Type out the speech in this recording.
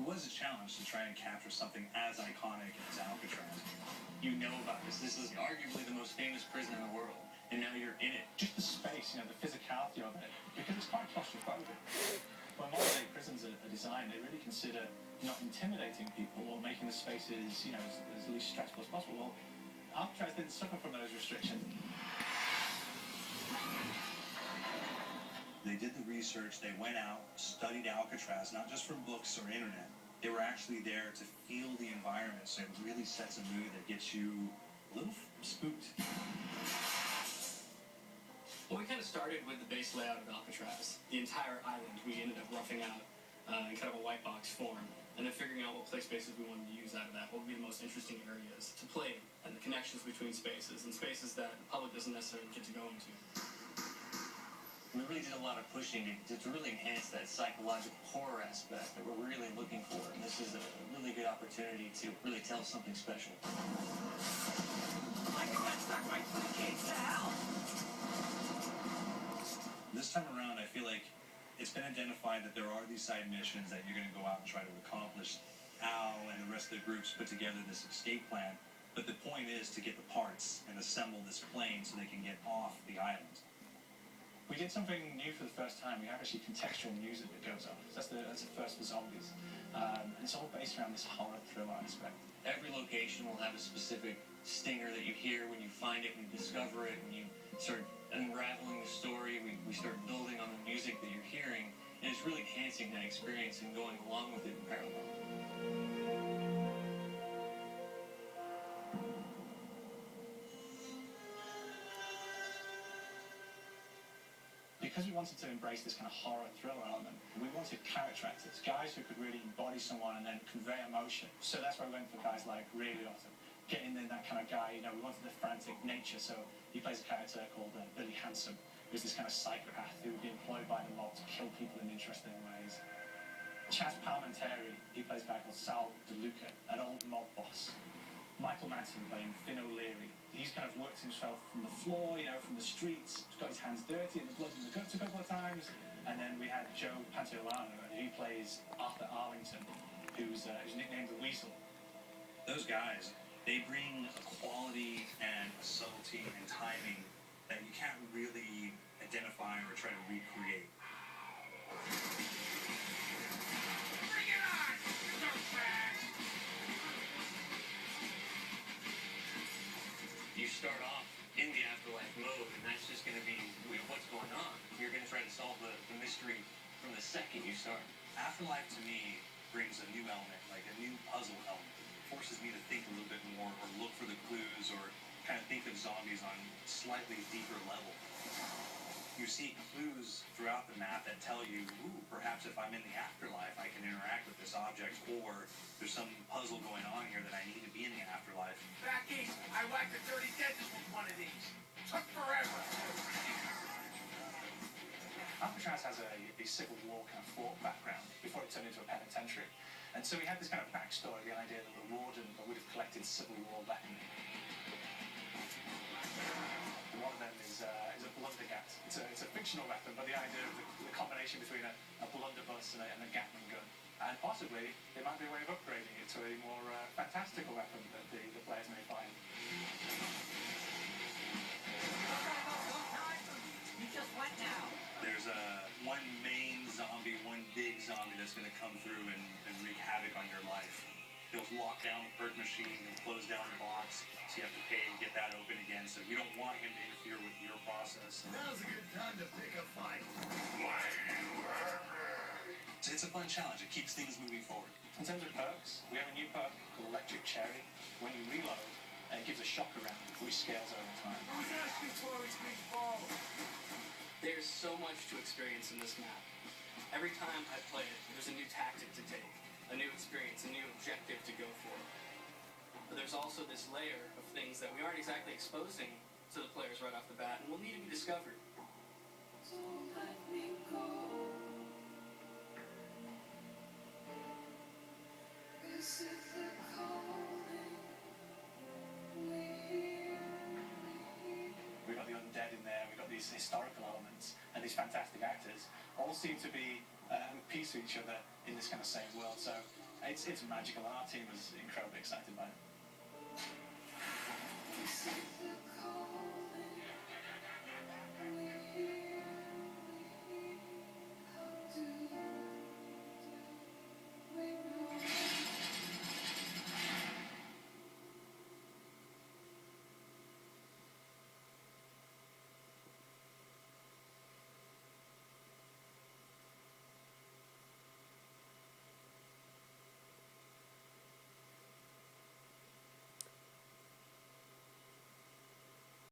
was a challenge to try and capture something as iconic as Alcatraz. You know about this. This is arguably the most famous prison in the world, and now you're in it. Just the space, the physicality of it, because it's quite claustrophobic. When modern-day prisons are designed, they really consider not intimidating people or making the spaces, as least stressful as possible. Well, Alcatraz didn't suffer from those restrictions. They did the research, they went out, studied Alcatraz, not just from books or internet. They were actually there to feel the environment, so it really sets a mood that gets you a little spooked. Well, we kind of started with the base layout of Alcatraz. The entire island we ended up roughing out in kind of a white box form, and then figuring out what play spaces we wanted to use out of that, what would be the most interesting areas to play in, and the connections between spaces, and spaces that the public doesn't necessarily get to go into. We really did a lot of pushing to really enhance that psychological horror aspect that we're really looking for, and this is a really good opportunity to really tell something special. I think that's stuck right through the gates to hell. This time around, I feel like it's been identified that there are these side missions that you're going to go out and try to accomplish. Al and the rest of the groups put together this escape plan, but the point is to get the parts and assemble this plane so they can get off the island. We did something new for the first time. We have actually contextual music that goes on. That's the first for zombies. And it's all based around this horror thriller aspect. Every location will have a specific stinger that you hear when you find it, when you discover it, when you start unraveling the story, we start building on the music that you're hearing, and it's really enhancing that experience and going along with it in parallel. Because we wanted to embrace this kind of horror thriller element, we wanted character actors, guys who could really embody someone and then convey emotion. So that's why we went for guys like Ray Liotta, getting in that kind of guy. We wanted the frantic nature. So he plays a character called Billy Handsome, who's this kind of psychopath who would be employed by the mob to kill people in interesting ways. Chaz Palminteri, he plays a guy called Sal DeLuca, an old mob boss. Michael Madsen playing Finn O'Leary. He's kind of worked himself from the floor, from the streets, got his hands dirty and the blood in the guts a couple of times. And then we had Joe Pantoliano, and he plays Arthur Arlington, who's nicknamed the Weasel. Those guys, they bring a quality and a subtlety and timing that you can't really identify or try to recreate. Bring it on! Dirtbags! You start off in the afterlife mode, and that's just going to be what's going on. You're going to try to solve the mystery from the second you start. Afterlife to me brings a new element, like a new puzzle element. It forces me to think a little bit more, or look for the clues, or kind of think of zombies on a slightly deeper level. You see clues throughout the map that tell you, perhaps if I'm in the afterlife, I can interact with this object, or there's some puzzle going on here that I need to be in the afterlife. Back east, I whacked a dirty dentist with one of these. Took forever. Alcatraz has a Civil War kind of fort background before it turned into a penitentiary. And so we had this kind of backstory, the idea that the warden would have collected Civil War weaponry. One of them is a blundergat. It's a fictional weapon, but the idea of the combination between a blunderbuss and a Gatling gun. And possibly, there might be a way of upgrading it to a more fantastical weapon that the players may find. You just went now. There's one main zombie, one big zombie that's going to come through and wreak havoc on your life. He'll lock down the perk machine, he'll close down the box, so you have to pay to get that open again. So you don't want him to interfere with your process. Now's a good time to pick a fight. So it's a fun challenge. It keeps things moving forward. In terms of perks, we have a new perk called Electric Cherry. When you reload, it gives a shock around, which scales over time. Who's asking for his big ball? There's so much to experience in this map. Every time I play it, there's a new tactic to take, a new experience, a new objective to go for. But there's also this layer of things that we aren't exactly exposing to the players right off the bat, and will need to be discovered. Don't let me go. This is the calling. We've got the undead in there, we've got these historical elements, and these fantastic actors all seem to be at peace with each other in this kind of same world. So It's magical, and our team was incredibly excited by it. Is it the